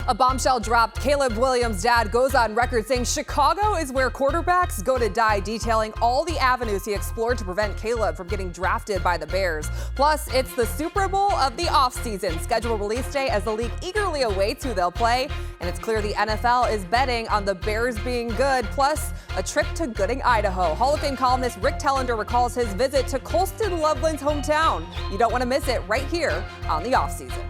A bombshell dropped. Caleb Williams' dad goes on record saying Chicago is where quarterbacks go to die, detailing all the avenues he explored to prevent Caleb from getting drafted by the Bears. Plus, it's the Super Bowl of the offseason. Schedule release day as the league eagerly awaits who they'll play. And it's clear the NFL is betting on the Bears being good, plus a trip to Gooding, Idaho. Hall of Fame columnist Rick Telander recalls his visit to Colston Loveland's hometown. You don't want to miss it right here on the Offseason.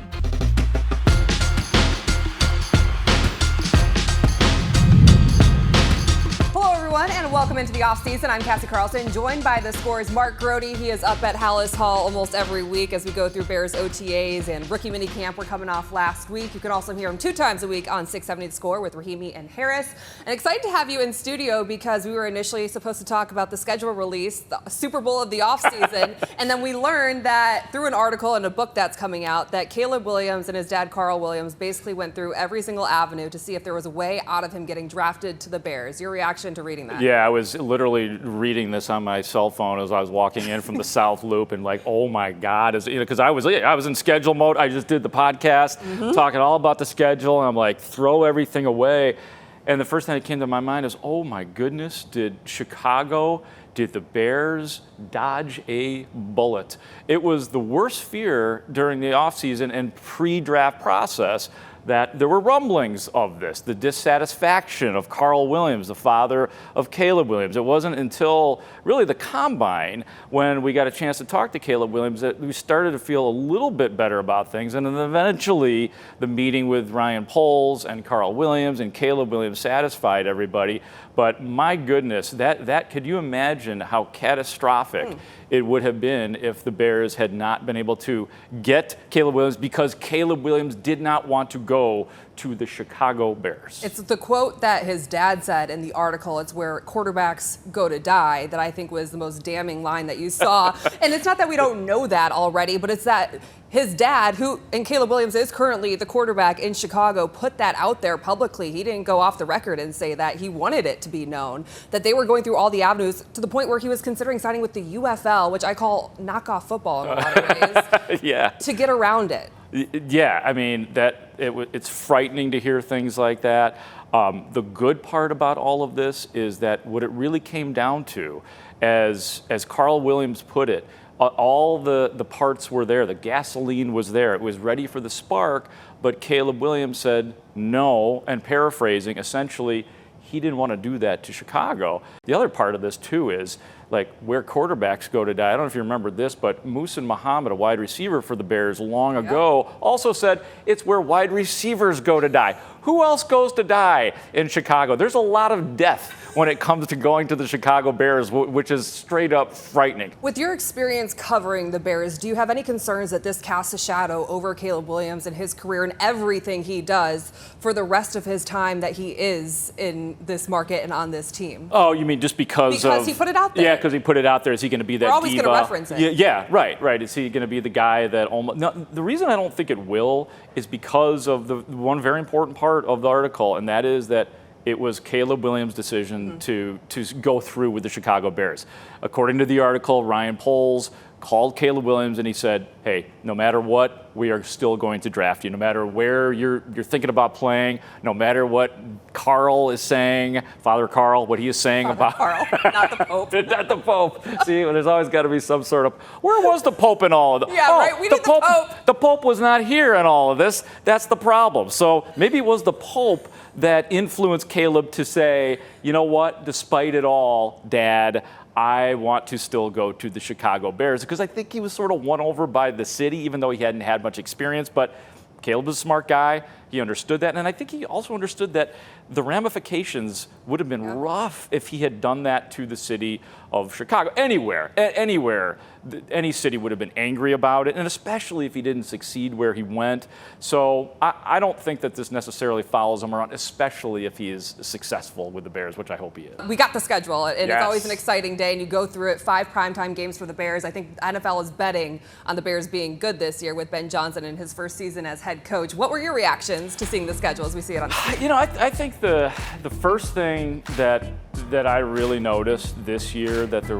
Hello, everyone, and welcome into the offseason. I'm Cassie Carlson, joined by the Score's Mark Grote. He is up at Hallis Hall almost every week as we go through Bears OTAs and rookie minicamp. We're coming off last week. You can also hear him 2 times a week on 670 The Score with Rahimi and Harris. And excited to have you in studio because we were initially supposed to talk about the schedule release, the Super Bowl of the offseason, and then we learned that through an article and a book that's coming out that Caleb Williams and his dad Carl Williams basically went through every single avenue to see if there was a way out of him getting drafted to the Bears. Your reaction to reading that? Yeah, I was literally reading this on my cell phone as I was walking in from the South Loop, and like, oh my God, because I was in schedule mode. I just did the podcast, talking all about the schedule, and I'm like, throw everything away. And the first thing that came to my mind is, oh my goodness, did the Bears dodge a bullet? It was the worst fear during the offseason and pre-draft process that there were rumblings of this, the dissatisfaction of Carl Williams, the father of Caleb Williams. It wasn't until really the combine when we got a chance to talk to Caleb Williams that we started to feel a little bit better about things. And then eventually the meeting with Ryan Poles and Carl Williams and Caleb Williams satisfied everybody. But my goodness, that could you imagine how catastrophic it would have been if the Bears had not been able to get Caleb Williams because Caleb Williams did not want to go to the Chicago Bears. It's the quote that his dad said in the article, it's where quarterbacks go to die, that I think was the most damning line that you saw. And it's not that we don't know that already, but it's that his dad, and Caleb Williams is currently the quarterback in Chicago, put that out there publicly. He didn't go off the record and say that. He wanted it to be known that they were going through all the avenues to the point where he was considering signing with the UFL, which I call knockoff football in a lot of ways, yeah, to get around it. Yeah, I mean, it's frightening to hear things like that. The good part about all of this is that what it really came down to, as Carl Williams put it, all the parts were there. The gasoline was there. It was ready for the spark, but Caleb Williams said no, and paraphrasing, essentially, he didn't want to do that to Chicago. The other part of this, too, is like where quarterbacks go to die. I don't know if you remember this, but Muhsin Muhammad, a wide receiver for the Bears long ago, also said it's where wide receivers go to die. Who else goes to die in Chicago? There's a lot of death when it comes to going to the Chicago Bears, which is straight up frightening. With your experience covering the Bears, do you have any concerns that this casts a shadow over Caleb Williams and his career and everything he does for the rest of his time that he is in this market and on this team? Oh, you mean just because he put it out there? Yeah, because he put it out there. Is he going to be that diva? We're always going to reference it. Yeah, right. Is he going to be the guy that almost... No, the reason I don't think it will is because of the one very important part of the article, and that is that it was Caleb Williams' decision to go through with the Chicago Bears. According to the article, Ryan Poles called Caleb Williams and he said, hey, no matter what, we are still going to draft you. No matter where you're thinking about playing, no matter what Carl is saying, Father Carl, what he is saying about... Carl, not the Pope. Not the Pope. See, there's always got to be some sort of... Where was the Pope in all of this? Yeah, right, we need the Pope. The Pope was not here in all of this. That's the problem. So maybe it was the Pope that influenced Caleb to say, you know what, despite it all, Dad, I want to still go to the Chicago Bears, because I think he was sort of won over by the city, even though he hadn't had much experience. But Caleb was a smart guy. He understood that. And I think he also understood that the ramifications would have been rough if he had done that to the city of Chicago. Anywhere, any city would have been angry about it, and especially if he didn't succeed where he went. So I don't think that this necessarily follows him around, especially if he is successful with the Bears, which I hope he is. We got the schedule, and it's always an exciting day, and you go through it. 5 primetime games for the Bears. I think the NFL is betting on the Bears being good this year with Ben Johnson in his first season as head coach. What were your reactions to seeing the schedule as we see it on the screen? You know, I think the first thing that I really noticed this year that there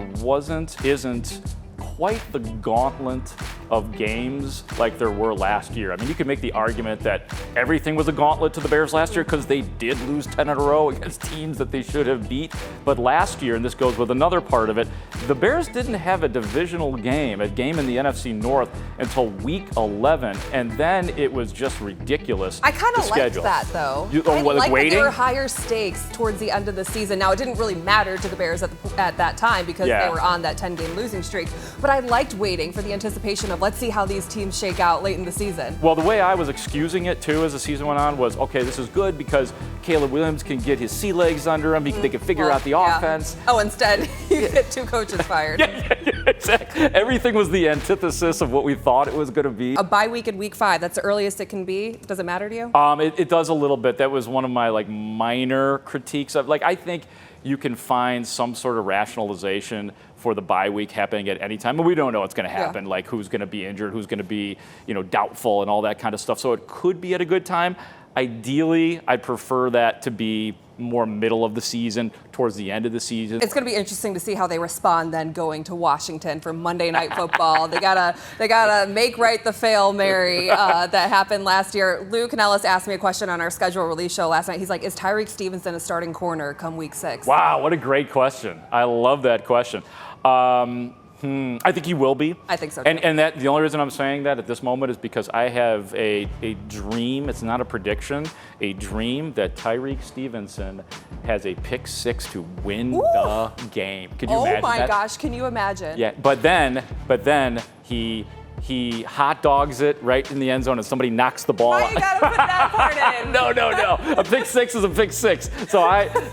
isn't quite the gauntlet of games like there were last year. I mean, you could make the argument that everything was a gauntlet to the Bears last year because they did lose 10 in a row against teams that they should have beat. But last year, and this goes with another part of it, the Bears didn't have a divisional game, a game in the NFC North, until week 11, and then it was just ridiculous. I kind of liked that, though. I liked that there were higher stakes towards the end of the season. Now, it didn't really matter to the Bears at that time because they were on that 10-game losing streak. But I liked waiting for the anticipation of let's see how these teams shake out late in the season. Well, the way I was excusing it, too, as the season went on was, okay, this is good because Caleb Williams can get his sea legs under him. They can figure out the offense. Oh, instead, you get 2 coaches fired. Exactly. Everything was the antithesis of what we thought it was going to be. A bye week in week 5, that's the earliest it can be. Does it matter to you? It does a little bit. That was one of my minor critiques of, I think you can find some sort of rationalization for the bye week happening at any time. But we don't know what's going to happen, like who's going to be injured, who's going to be, doubtful and all that kind of stuff. So it could be at a good time. Ideally, I'd prefer that to be more middle of the season, towards the end of the season. It's going to be interesting to see how they respond then going to Washington for Monday Night Football. They gotta make right the fail Mary that happened last year. Luke Nellis asked me a question on our schedule release show last night. He's like, is Tyreek Stevenson a starting corner come week 6? Wow, what a great question. I love that question. I think he will be. I think so too. And that the only reason I'm saying that at this moment is because I have a dream, it's not a prediction, a dream that Tyreek Stevenson has a pick 6 to win the game. Could you imagine that? Oh my gosh, can you imagine? Yeah, but then he hot dogs it right in the end zone and somebody knocks the ball. Why you gotta put that part in? No. A pick 6 is a pick 6. So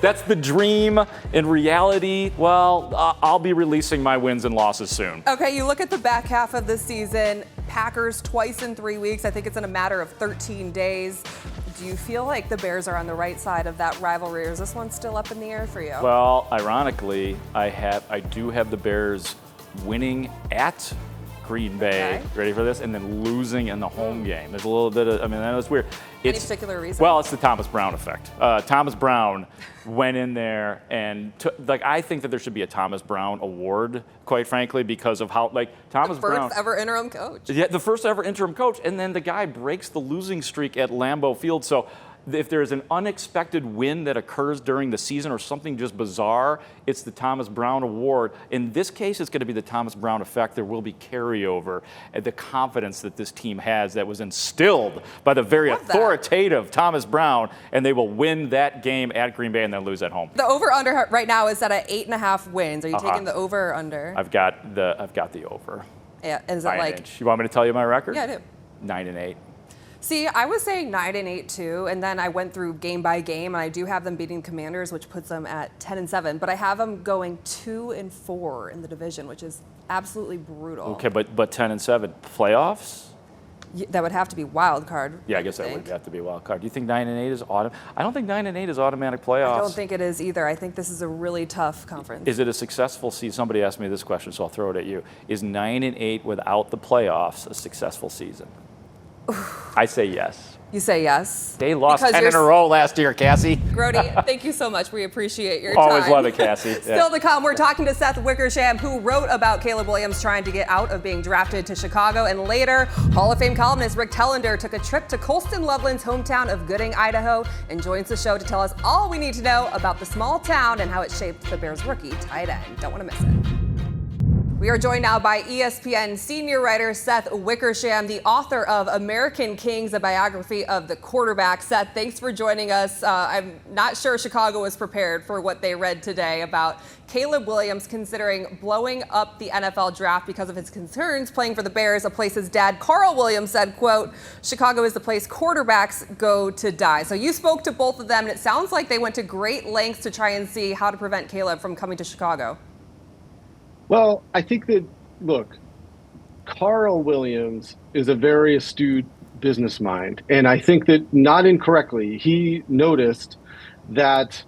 that's the dream. In reality, I'll be releasing my wins and losses soon. Okay, you look at the back half of the season, Packers twice in 3 weeks. I think it's in a matter of 13 days. Do you feel like the Bears are on the right side of that rivalry, or is this one still up in the air for you? Well, ironically, I do have the Bears winning at Green Bay, ready for this, and then losing in the home game. There's a little bit of, I know it's weird. Any particular reason? Well, it's the Thomas Brown effect. Thomas Brown went in there and I think that there should be a Thomas Brown award, quite frankly, because of how Thomas Brown. The first ever interim coach. Yeah, the first ever interim coach, and then the guy breaks the losing streak at Lambeau Field. So if there's an unexpected win that occurs during the season or something just bizarre, it's the Thomas Brown Award. In this case, it's going to be the Thomas Brown effect. There will be carryover and the confidence that this team has that was instilled by the very authoritative Thomas Brown, and they will win that game at Green Bay and then lose at home. The over-under right now is at 8.5 wins. Are you taking the over or under? I've got the over. Yeah, is it You want me to tell you my record? Yeah, I do. 9-8. See, I was saying 9-8 too, and then I went through game by game, and I do have them beating Commanders, which puts them at 10-7. But I have them going 2-4 in the division, which is absolutely brutal. Okay, but 10-7 playoffs? That would have to be wild card. Yeah, I guess that would have to be a wild card. Do you think 9-8 is automatic? I don't think 9-8 is automatic playoffs. I don't think it is either. I think this is a really tough conference. Is it a successful season? Somebody asked me this question, so I'll throw it at you. Is 9-8 without the playoffs a successful season? I say yes. You say yes? They lost 10 in a row last year, Cassie. Grote, thank you so much. We appreciate your time. Always love it, Cassie. Still to come, we're talking to Seth Wickersham, who wrote about Caleb Williams trying to get out of being drafted to Chicago. And later, Hall of Fame columnist Rick Telander took a trip to Colston Loveland's hometown of Gooding, Idaho, and joins the show to tell us all we need to know about the small town and how it shaped the Bears' rookie tight end. Don't want to miss it. We are joined now by ESPN senior writer Seth Wickersham, the author of American Kings, a biography of the quarterback. Seth, thanks for joining us. I'm not sure Chicago was prepared for what they read today about Caleb Williams considering blowing up the NFL draft because of his concerns playing for the Bears, a place his dad, Carl Williams, said, quote, Chicago is the place quarterbacks go to die. So you spoke to both of them, and it sounds like they went to great lengths to try and see how to prevent Caleb from coming to Chicago. Well, I think that, look, Carl Williams is a very astute business mind. And I think that not incorrectly, he noticed that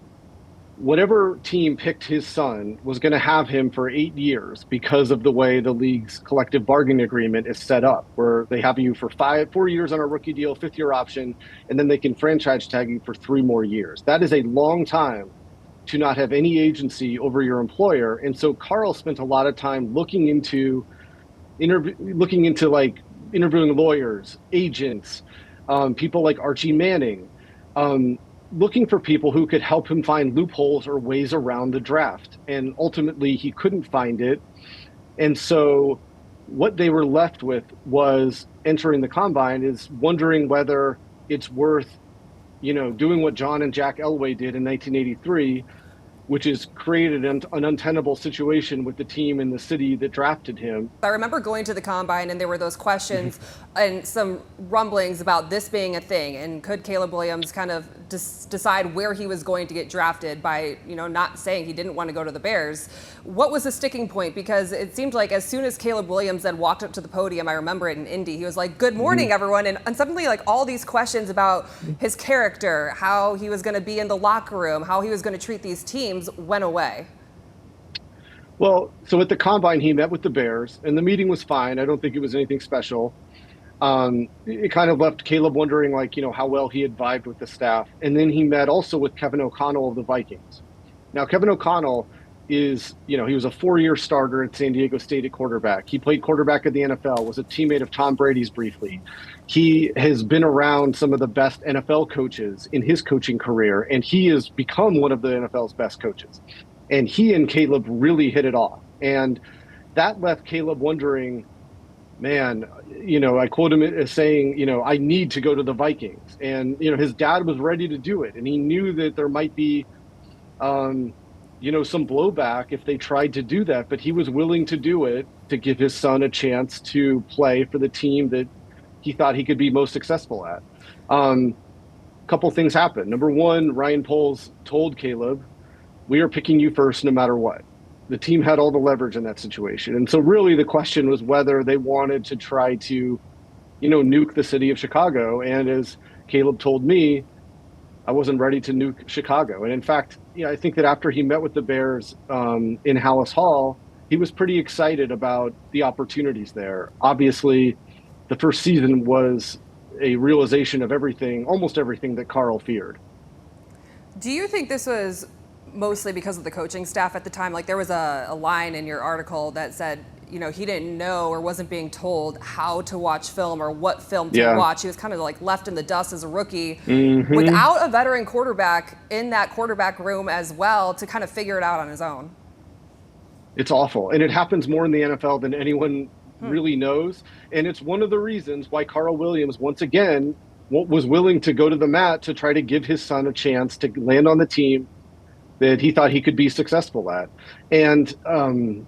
whatever team picked his son was going to have him for 8 years because of the way the league's collective bargaining agreement is set up, where they have you for 4 years on a rookie deal, 5th-year option, and then they can franchise tag you for 3 more years. That is a long time to not have any agency over your employer. And so Carl spent a lot of time looking into looking into like interviewing lawyers, agents, people like Archie Manning, looking for people who could help him find loopholes or ways around the draft. And ultimately, he couldn't find it. And so what they were left with was entering the combine is wondering whether it's worth, doing what John and Jack Elway did in 1983, which has created an untenable situation with the team in the city that drafted him. I remember going to the combine and there were those questions and some rumblings about this being a thing. And could Caleb Williams kind of decide where he was going to get drafted by, not saying he didn't want to go to the Bears? What was the sticking point? Because it seemed like as soon as Caleb Williams then walked up to the podium, I remember it in Indy, he was like, "Good morning, everyone." And suddenly like all these questions about his character, how he was going to be in the locker room, how he was going to treat these teams went away. Well, so at the combine, he met with the Bears, and the meeting was fine. I don't think it was anything special. It kind of left Caleb wondering, how well he had vibed with the staff. And then he met also with Kevin O'Connell of the Vikings. Now, Kevin O'Connell is, he was a 4-year starter at San Diego State at quarterback. He played quarterback at the NFL, was a teammate of Tom Brady's briefly. He has been around some of the best NFL coaches in his coaching career, and he has become one of the NFL's best coaches. And he and Caleb really hit it off. And that left Caleb wondering, man, I quote him as saying, I need to go to the Vikings. And, his dad was ready to do it. And he knew that there might be, some blowback if they tried to do that. But he was willing to do it to give his son a chance to play for the team that he thought he could be most successful at. Couple things happened. Number one, Ryan Poles told Caleb, "We are picking you first no matter what." The team had all the leverage in that situation. And so really the question was whether they wanted to try to, nuke the city of Chicago. And as Caleb told me, I wasn't ready to nuke Chicago. And in fact, I think that after he met with the Bears in Hallis Hall, he was pretty excited about the opportunities there. Obviously, the first season was a realization of almost everything that Carl feared. Do you think this was mostly because of the coaching staff at the time? Like there was a line in your article that said, he didn't know or wasn't being told how to watch film or what film to watch. He was kind of like left in the dust as a rookie without a veteran quarterback in that quarterback room as well to kind of figure it out on his own. It's awful. And it happens more in the NFL than anyone really knows. And it's one of the reasons why Carl Williams, once again, was willing to go to the mat to try to give his son a chance to land on the team that he thought he could be successful at. And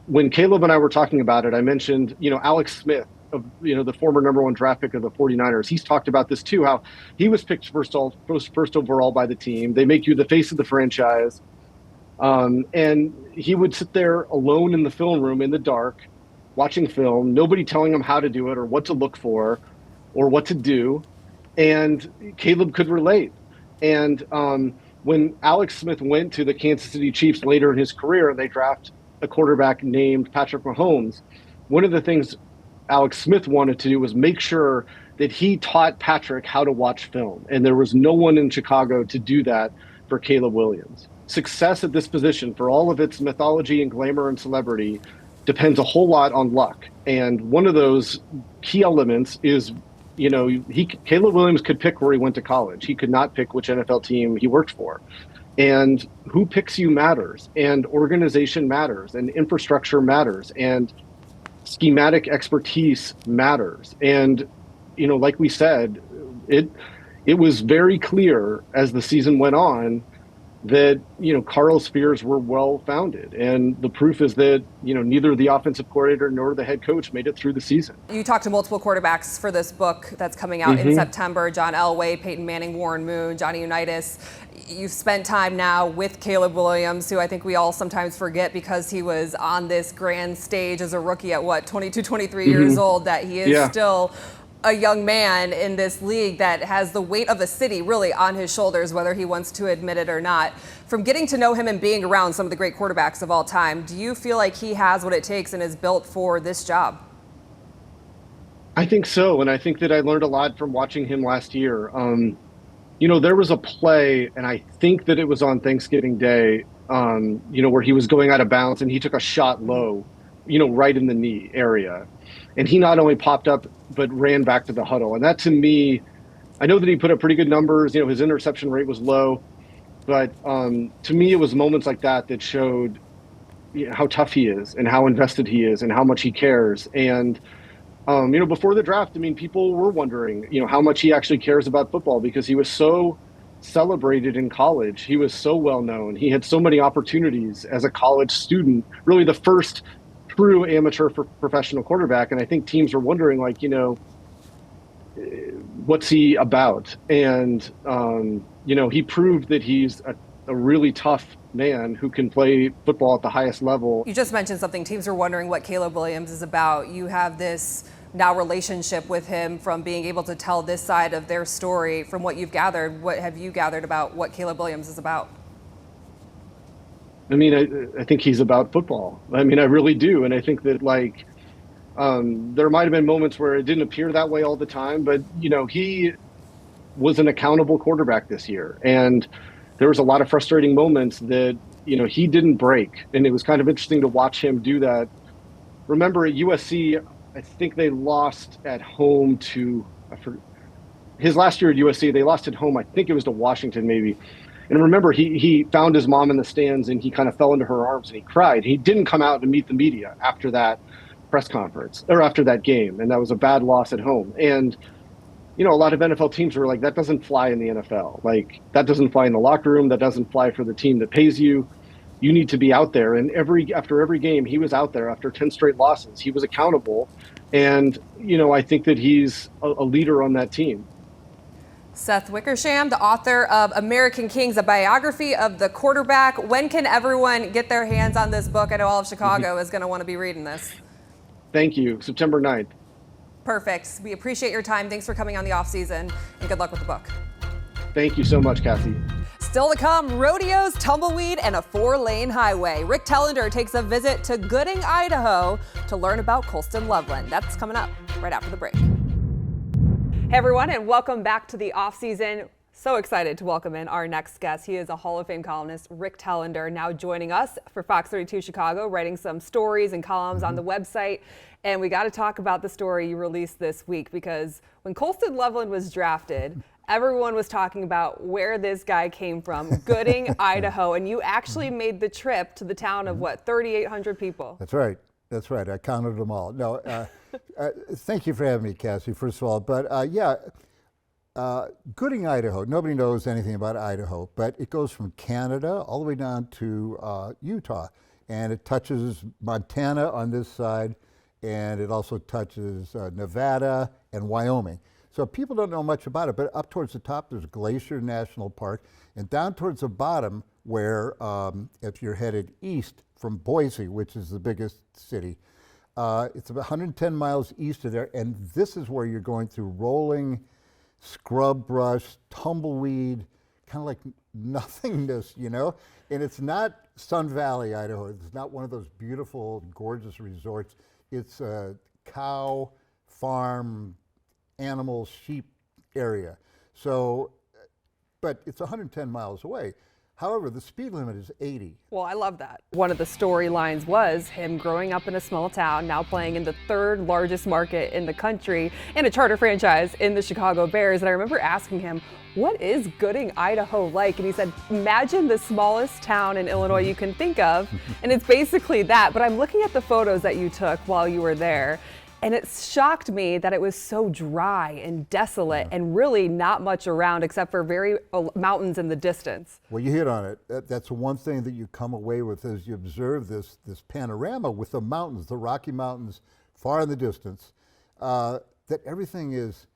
when Caleb and I were talking about it, I mentioned, Alex Smith, of, the former number 1 draft pick of the 49ers. He's talked about this too, how he was picked first overall by the team. They make you the face of the franchise. And he would sit there alone in the film room in the dark, watching film, nobody telling him how to do it or what to look for or what to do. And Caleb could relate. And when Alex Smith went to the Kansas City Chiefs later in his career and they draft a quarterback named Patrick Mahomes, one of the things Alex Smith wanted to do was make sure that he taught Patrick how to watch film. And there was no one in Chicago to do that for Caleb Williams. Success at this position, for all of its mythology and glamour and celebrity, depends a whole lot on luck. And one of those key elements is, Caleb Williams could pick where he went to college. He could not pick which NFL team he worked for. And who picks you matters, and organization matters, and infrastructure matters, and schematic expertise matters. And, like we said, it was very clear as the season went on that, Carl's fears were well-founded. And the proof is that, neither the offensive coordinator nor the head coach made it through the season. You talked to multiple quarterbacks for this book that's coming out in September. John Elway, Peyton Manning, Warren Moon, Johnny Unitas. You've spent time now with Caleb Williams, who I think we all sometimes forget because he was on this grand stage as a rookie at 22, 23 years old, that he is still a young man in this league that has the weight of a city really on his shoulders, whether he wants to admit it or not. From getting to know him and being around some of the great quarterbacks of all time, do you feel like he has what it takes and is built for this job? I think so. And I think that I learned a lot from watching him last year. There was a play, and I think that it was on Thanksgiving Day, where he was going out of bounds and he took a shot low, right in the knee area. And he not only popped up, but ran back to the huddle. And that, to me, I know that he put up pretty good numbers. His interception rate was low, but to me, it was moments like that that showed how tough he is and how invested he is and how much he cares. And before the draft, people were wondering, how much he actually cares about football, because he was so celebrated in college. He was so well known. He had so many opportunities as a college student, really the first true amateur professional quarterback. And I think teams were wondering, what's he about? And, he proved that he's a really tough man who can play football at the highest level. You just mentioned something. Teams are wondering what Caleb Williams is about. You have this now relationship with him from being able to tell this side of their story. From what you've gathered, what have you gathered about what Caleb Williams is about? I think he's about football. I really do. And I think that there might have been moments where it didn't appear that way all the time, but he was an accountable quarterback this year. And there was a lot of frustrating moments that, he didn't break. And it was kind of interesting to watch him do that. Remember at USC, I think they lost at home to, his last year at USC, they lost at home. I think it was to Washington maybe. And remember, he found his mom in the stands and he kind of fell into her arms and he cried. He didn't come out to meet the media after that press conference or after that game. And that was a bad loss at home. And, a lot of NFL teams were like, that doesn't fly in the NFL. That doesn't fly in the locker room. That doesn't fly for the team that pays you. You need to be out there. And after every game, he was out there. After 10 straight losses, he was accountable. And, I think that he's a leader on that team. Seth Wickersham, the author of American Kings, a biography of the quarterback. When can everyone get their hands on this book? I know all of Chicago is going to want to be reading this. Thank you. September 9th. Perfect. We appreciate your time. Thanks for coming on the Offseason, and good luck with the book. Thank you so much, Cassie. Still to come, rodeos, tumbleweed, and a 4-lane highway. Rick Telander takes a visit to Gooding, Idaho to learn about Colston Loveland. That's coming up right after the break. Hey everyone, and welcome back to the Offseason. So excited to welcome in our next guest. He is a Hall of Fame columnist, Rick Telander, now joining us for Fox 32 Chicago, writing some stories and columns on the website. And we got to talk about the story you released this week, because when Colston Loveland was drafted, everyone was talking about where this guy came from, Gooding, Idaho, and you actually made the trip to the town of 3,800 people. That's right. That's right. I counted them all. No, thank you for having me, Cassie, first of all. But Gooding, Idaho, nobody knows anything about Idaho, but it goes from Canada all the way down to Utah. And it touches Montana on this side, and it also touches Nevada and Wyoming. So people don't know much about it, but up towards the top, there's Glacier National Park, and down towards the bottom, where if you're headed east from Boise, which is the biggest city, it's about 110 miles east of there, and this is where you're going through rolling scrub brush, tumbleweed, kind of like nothingness, And it's not Sun Valley, Idaho. It's not one of those beautiful, gorgeous resorts. It's a cow, farm, animal, sheep area. So, but it's 110 miles away. However, the speed limit is 80. Well, I love that. One of the storylines was him growing up in a small town, now playing in the 3rd largest market in the country and a charter franchise in the Chicago Bears. And I remember asking him, what is Gooding, Idaho like? And he said, imagine the smallest town in Illinois you can think of. And it's basically that. But I'm looking at the photos that you took while you were there, and it shocked me that it was so dry and desolate and really not much around except for very mountains in the distance. Well, you hit on it. That's one thing that you come away with as you observe this panorama with the mountains, the Rocky Mountains far in the distance, that everything is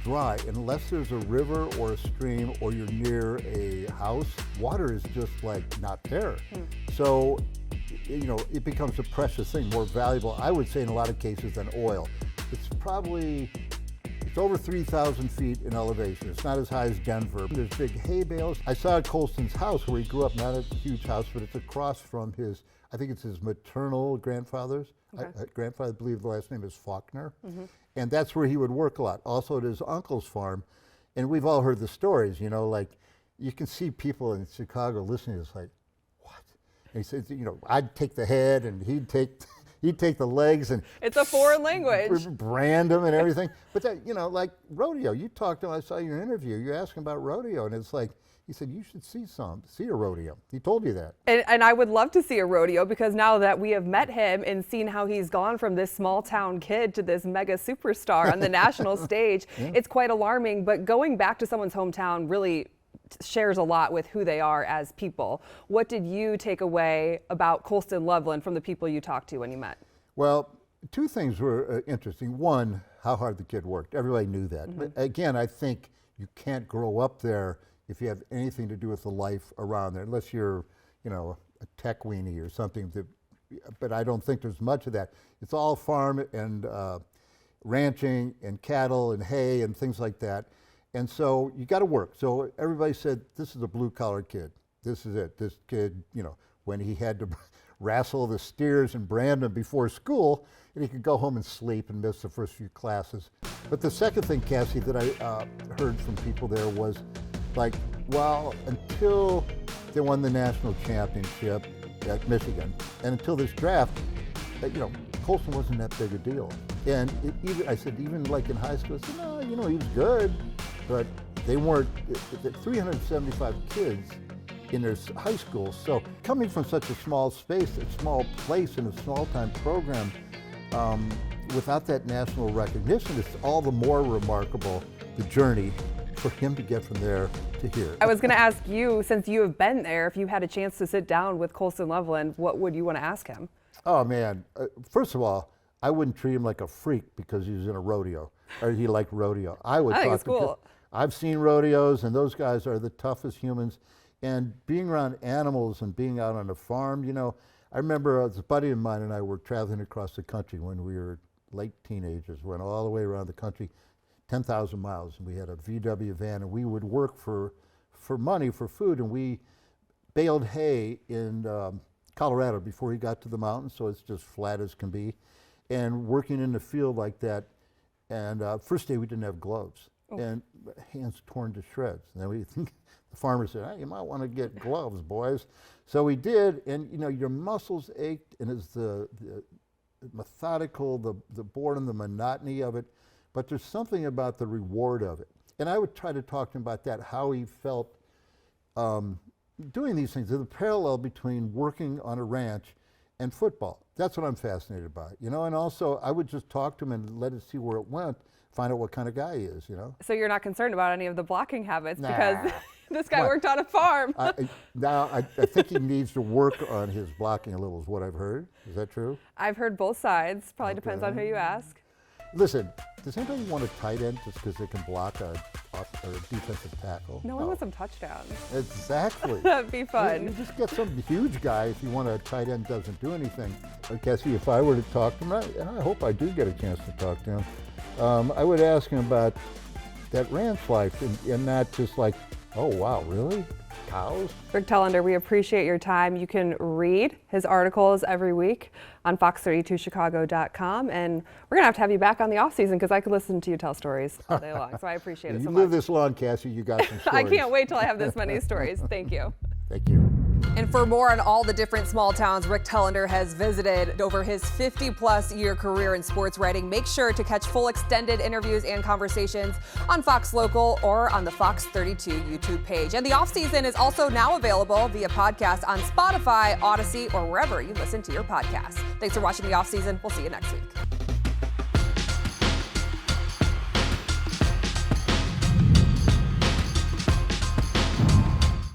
dry. Unless there's a river or a stream or you're near a house, water is just not there. So, it becomes a precious thing, more valuable, I would say, in a lot of cases than oil. It's over 3,000 feet in elevation. It's not as high as Denver. There's big hay bales. I saw at Colston's house where he grew up, not a huge house, but it's across from I think it's his maternal grandfather's. Okay. Grandfather, I believe the last name is Faulkner. And that's where he would work a lot. Also at his uncle's farm. And we've all heard the stories, you can see people in Chicago listening, it's like, what? And he says, I'd take the head and he'd take he'd take the legs and It's a foreign language. brand them and everything. But that, like rodeo, you talked to him, I saw your interview, you asked him about rodeo, and it's like, he said, you should see a rodeo. He told you that. And I would love to see a rodeo, because now that we have met him and seen how he's gone from this small town kid to this mega superstar on the national stage, it's quite alarming. But going back to someone's hometown really shares a lot with who they are as people. What did you take away about Colston Loveland from the people you talked to when you met? Well, two things were interesting. One, how hard the kid worked. Everybody knew that. But again, I think you can't grow up there if you have anything to do with the life around there, unless you're, a tech weenie or something. But I don't think there's much of that. It's all farm and ranching and cattle and hay and things like that. And so you got to work. So everybody said, this is a blue-collar kid. This is it. This kid, when he had to wrestle the steers and brand them before school, and he could go home and sleep and miss the first few classes. But the second thing, Cassie, that I heard from people there was, until they won the national championship at Michigan, and until this draft, Colston wasn't that big a deal. And I said, even like in high school, I said, no, he was good, but they weren't, 375 kids in their high school. So coming from such a small space, a small place in a small time program, without that national recognition, it's all the more remarkable, the journey for him to get from there to here. I was going to ask you, since you have been there, if you had a chance to sit down with Colston Loveland, what would you want to ask him? Oh man, first of all, I wouldn't treat him like a freak because he was in a rodeo or he liked rodeo. I think it's cool. I've seen rodeos, and those guys are the toughest humans. And being around animals and being out on a farm, I remember a buddy of mine and I were traveling across the country when we were late teenagers, went all the way around the country, 10,000 miles, and we had a VW van, and we would work for money, for food, and we baled hay in Colorado before he got to the mountains, so it's just flat as can be, and working in the field like that. And first day we didn't have gloves, and hands torn to shreds. And then the farmer said, hey, you might want to get gloves, boys. So we did, and your muscles ached, and it's the methodical, the boredom, the monotony of it, but there's something about the reward of it. And I would try to talk to him about that, how he felt doing these things, the parallel between working on a ranch and football. That's what I'm fascinated by, and also I would just talk to him and let it see where it went, find out what kind of guy he is, So you're not concerned about any of the blocking habits Nah. because this guy worked on a farm. I think he needs to work on his blocking a little, is what I've heard. Is that true? I've heard both sides. Probably depends on who you ask. Listen, does anybody want a tight end just because they can block a defensive tackle? No one wants some touchdowns. Exactly. That'd be fun. You just get some huge guy if you want a tight end doesn't do anything. Cassie, if I were to talk to him, and I hope I do get a chance to talk to him, I would ask him about that ranch life and not just like, oh, wow, really? Cows? Rick Telander, we appreciate your time. You can read his articles every week on fox32chicago.com, and we're going to have you back on the offseason because I could listen to you tell stories all day long, so I appreciate it so much. You live this long, Cassie, you got some stories. I can't wait till I have this many stories. Thank you. Thank you. And for more on all the different small towns Rick Telander has visited over his 50-plus year career in sports writing, make sure to catch full extended interviews and conversations on Fox Local or on the Fox 32 YouTube page. And the Offseason is also now available via podcast on Spotify, Odyssey, or wherever you listen to your podcasts. Thanks for watching the Offseason. We'll see you next week.